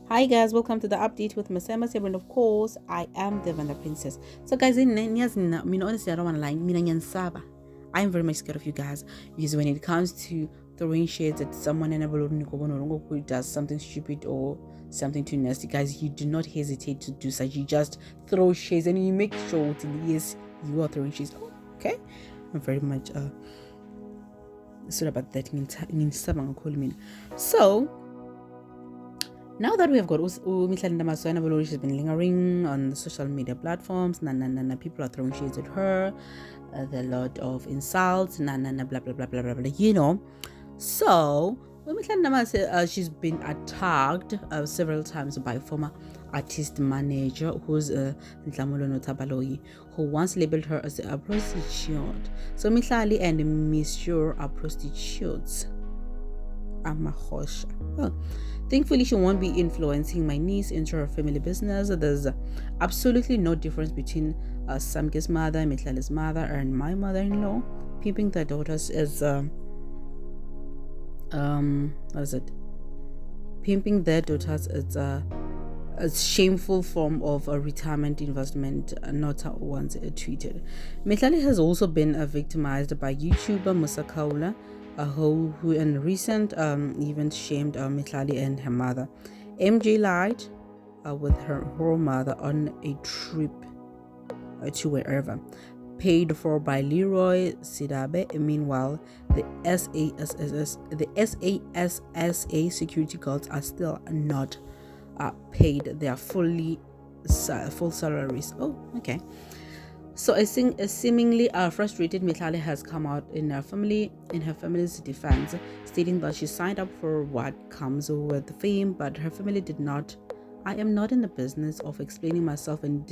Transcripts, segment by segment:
Hi guys, welcome to the update with Masema and of course I am the Vanda Princess. So guys, honestly I don't wanna lie, I am very much scared of you guys because when it comes to throwing shades at someone and who does something stupid or something too nasty, guys, you do not hesitate to do such. You just throw shades and you make sure yes, you are throwing shades. Oh, okay. I'm very much sorry about that. So now that we have got mihlale ndamase, she's been lingering on the social media platforms. People are throwing shades at her. There are a lot of insults. Blah blah blah blah blah blah. So mihlale ndamase, she's been attacked several times by former artist manager who's Ntlamoolo Tabaloyi, who once labeled her as a prostitute. So Mihlali and Monsieur are prostitutes. Amahosha. Oh. Thankfully, she won't be influencing my niece into her family business. There's absolutely no difference between Samke's mother, Mitlale's mother, and my mother-in-law. Pimping their daughters is what is it? Pimping their daughters is a shameful form of a retirement investment, not once tweeted. Mitlale has also been victimized by YouTuber Musa Kaula, who in recent event shamed Mitlali and her mother. MJ lied with her mother on a trip to wherever, paid for by Leeroy Sidabe. Meanwhile, the SASSA security guards are still not paid their full salaries. Oh, okay. So I think a seemingly frustrated Mihlale has come out in her family's defense, stating that she signed up for what comes with fame, but her family did not. I am not in the business of explaining myself and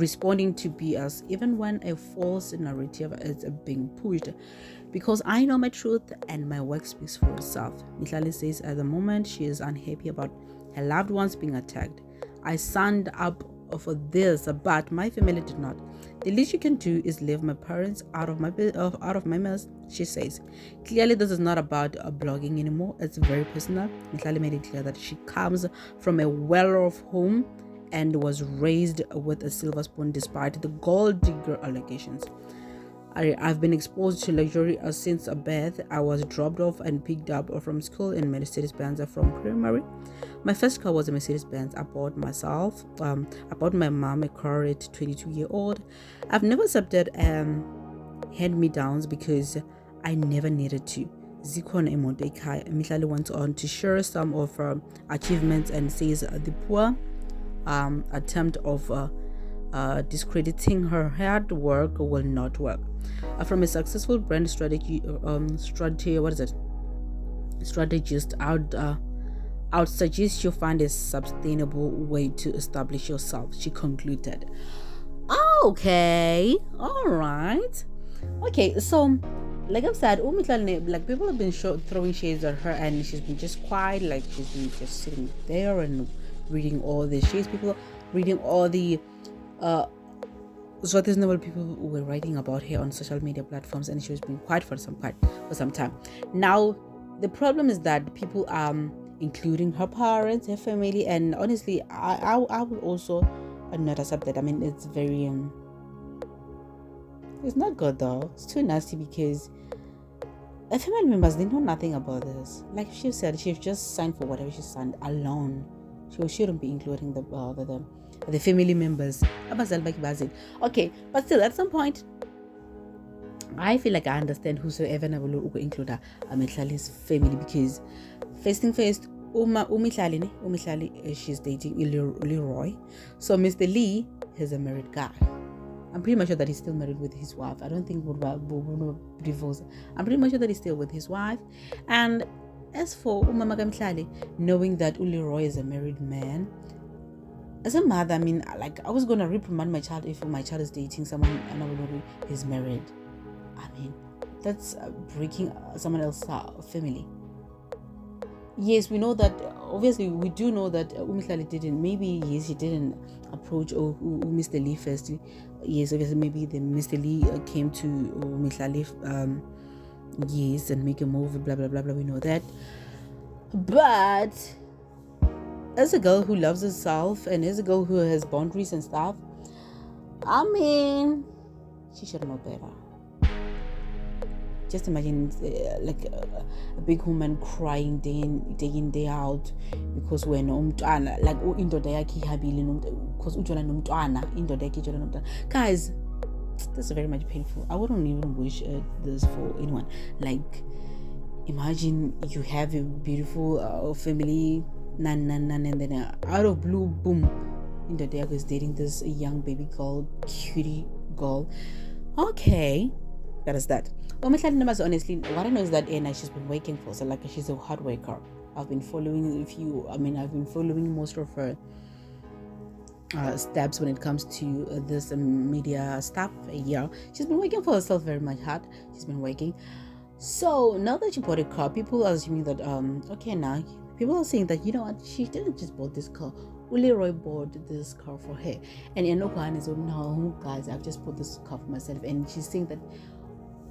responding to BS, even when a false narrative is being pushed, because I know my truth and my work speaks for itself. Mihlale says at the moment she is unhappy about her loved ones being attacked. I signed up for this, but my family did not. The least you can do is leave my parents out of my mess, she says. Clearly, this is not about blogging anymore. It's very personal. Mihlale made it clear that she comes from a well-off home and was raised with a silver spoon despite the gold digger allegations. I've been exposed to luxury since birth. I was dropped off and picked up from school in Mercedes-Benz from primary. My first car was a Mercedes-Benz. I bought myself. I bought my mom a car at 22-year-old. I've never accepted hand-me-downs because I never needed to. Zikon Emodekai. Mihlale went on to share some of her achievements and says the poor attempt of discrediting her hard work will not work. From a successful brand strategist, I would suggest you find a sustainable way to establish yourself, she concluded. Okay, all right. Okay, so like I've said, like people have been throwing shades at her, and she's been just quiet, like she's been just sitting there and reading all the shades. People reading all the so reasonable people who were writing about her on social media platforms, and she was being quiet for some time. Now, the problem is that people are including her parents, her family, and honestly, I would also not accept that. I mean, it's very it's not good though. It's too nasty because the family members, they know nothing about this. Like she said, she's just signed for whatever she signed alone. She shouldn't be including the family members. Okay, but still, at some point, I feel like I understand whosoever will include Mihlale's family, because first thing first, Mihlale, she's dating Leeroy. So Mr. Lee is a married guy. I'm pretty much sure that he's still married with his wife. I don't think would divorce. I'm pretty much sure that he's still with his wife. And as for Umama Mihlale, knowing that Leeroy is a married man, as a mother, I mean, like, I was gonna reprimand my child if my child is dating someone and is married. I mean, that's breaking someone else's family. Yes, we know that. Obviously, we do know that Mihlale didn't. Maybe yes, he didn't approach Mr. Lee first. Yes, obviously, maybe the Mr. Lee came to Mihlale. Yes, and make a move. Blah blah blah blah. We know that, but as a girl who loves herself and as a girl who has boundaries and stuff, I mean, she should know better. Just imagine a big woman crying day in day out because when umntwana, like indoda yakhe ihabile because ujola nomntwana, indoda yakhe ijola nomntwana. Guys, this is very much painful. I wouldn't even wish this for anyone. Like, imagine you have a beautiful family, and then out of blue, boom, indoda yakhe is dating this young baby girl, cutie girl. Okay, that is that. Well, mihlale ndamase, honestly, what I know is that Anna, she's been working for, so like she's a hard worker. I've been following most of her steps when it comes to this media stuff. Yeah, she's been working for herself very much hard. She's been working. So now that she bought a car, people are assuming that okay, now people are saying that, you know what, she didn't just bought this car. Leeroy bought this car for her, and Enokan is, oh no guys, I've just bought this car for myself. And she's saying that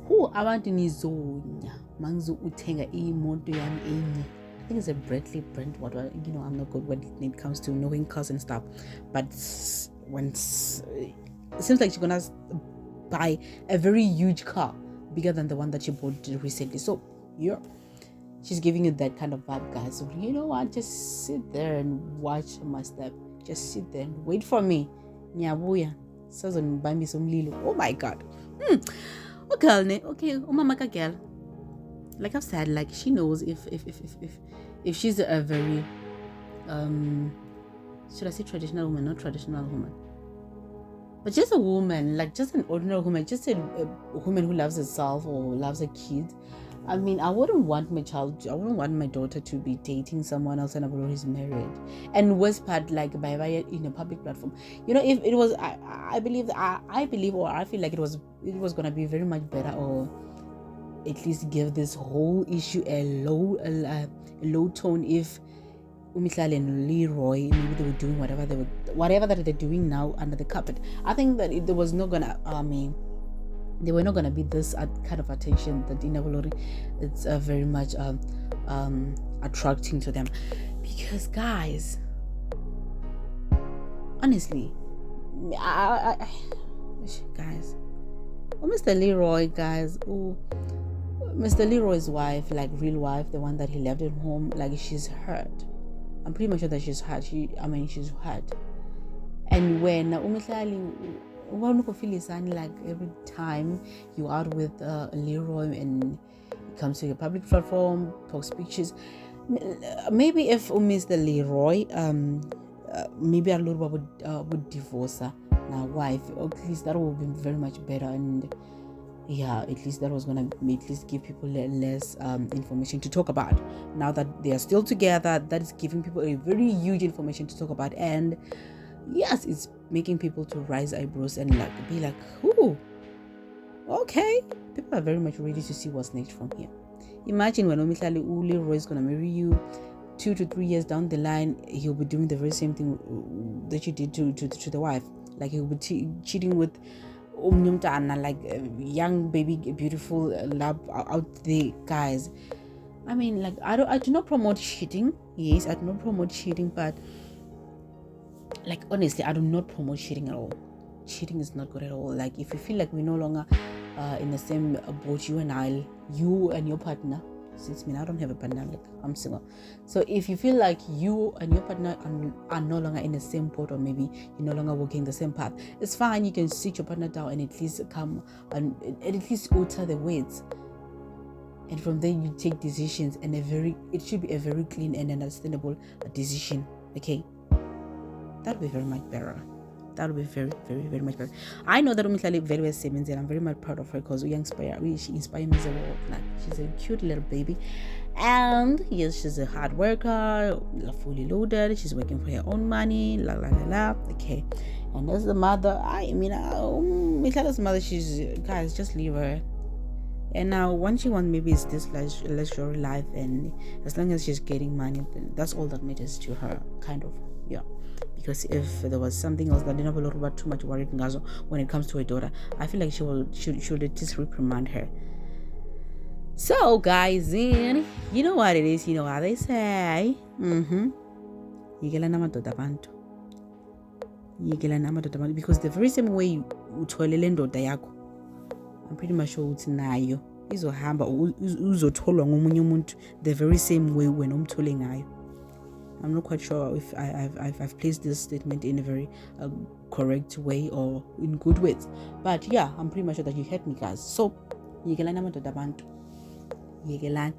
abantu nizonya mangizo uthenga imoto yami enye. I think it's a Bradley Brent, what, you know, I'm not good when it comes to knowing cars and stuff, but it seems like she's gonna buy a very huge car, bigger than the one that she bought recently. So yeah, she's giving you that kind of vibe, guys. So you know what, just sit there and watch my step. Just sit there and wait for me. Nyabuya sazon buy me some lilo. Oh my god. Okay, mama girl. Like I've said, like she knows if she's a very should I say traditional woman, not traditional woman, but just a woman, like just an ordinary woman, just a woman who loves herself or loves her kids. I mean, I wouldn't want my daughter to be dating someone else and who's married. And worst part, like by in a public platform. You know, if it was, I believe, or I feel like it was gonna be very much better, or at least give this whole issue a low tone if mihlale and Leeroy, maybe they were doing whatever that they're doing now under the carpet. I think that there was not gonna, they were not going to be this kind of attention that in it's very much attracting to them. Because guys, honestly, guys, Mr. Leeroy, guys, Mr. Leeroy's wife, like real wife, the one that he left at home, like she's hurt. I'm pretty much sure that she's hurt. She's hurt. And when mihlale, like every time you're out with Leeroy and he comes to your public platform, talks pictures, maybe if Mr. Leeroy maybe a little would divorce her now wife, at least that would be very much better. And yeah, at least that was gonna at least give people less information to talk about. Now that they are still together, that is giving people a very huge information to talk about. And yes, it's making people to raise eyebrows and like be like, ooh, okay. People are very much ready to see what's next from here. Imagine when mihlale Leeroy is gonna marry you 2 to 3 years down the line, he'll be doing the very same thing that you did to the wife. Like he'll be cheating with like young baby, beautiful love out there, guys. I mean, like I do not promote cheating. Yes, I do not promote cheating, but like honestly, I do not promote cheating at all. Cheating is not good at all. Like if you feel like we're no longer in the same boat, you and your partner, since I don't have a partner, like I'm single. So if you feel like you and your partner are no longer in the same boat, or maybe you're no longer walking the same path, it's fine. You can sit your partner down and at least come and at least alter the words. And from there you take decisions, and it should be a very clean and understandable decision. Okay. That would be very much better. That would be very, very, very much better. I know that mihlale very well Simmons, and I'm very much proud of her because she inspired me as a world. Like she's a cute little baby, and yes, she's a hard worker, fully loaded. She's working for her own money. La la la la. Okay, and as the mother, mihlale's mother, she's guys, just leave her. And now, what she wants maybe is this luxury life, and as long as she's getting money, then that's all that matters to her, kind of. Yeah, because if there was something else that didn't have a lot about too much worried Ngazo when it comes to her daughter, I feel like should at least reprimand her. So guys, you know what it is, you know how they say, Yekelani amadoda abantu. Yekelani amadoda abantu, because the very same way utholele ndoda yakho, I'm pretty much sure ukuthi nayo izohamba uzotholwa ngomunye umuntu the very same way wena umthole ngayo. I'm not quite sure if I've placed this statement in a very correct way or in good words, but yeah, I'm pretty much sure that you heard me, guys. So yekelani amadoda abantu, yekelani.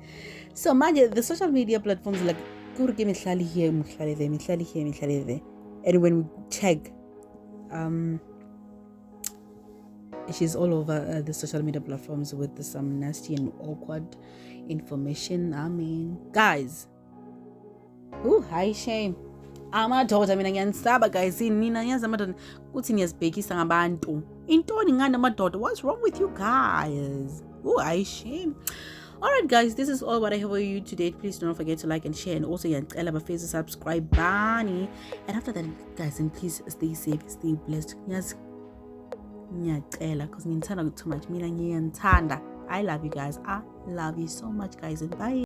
So manje the social media platforms like kurke mihlale here, mihlale there, mihlale here, mihlale there, and when we tag she's all over the social media platforms with some nasty and awkward information. I mean, guys, high shame. Amadoda mina ngiyanisaba, guys. Nina niyazi amadoda kuthi niyazibhekisa ngabantu. Intoni ngani amadoda? What's wrong with you guys? High shame. Alright, guys, this is all what I have for you today. Please don't forget to like and share, and also subscribe bunny. And after that, guys, and please stay safe, stay blessed. Yes, because too much. I love you guys. I love you so much, guys, and bye.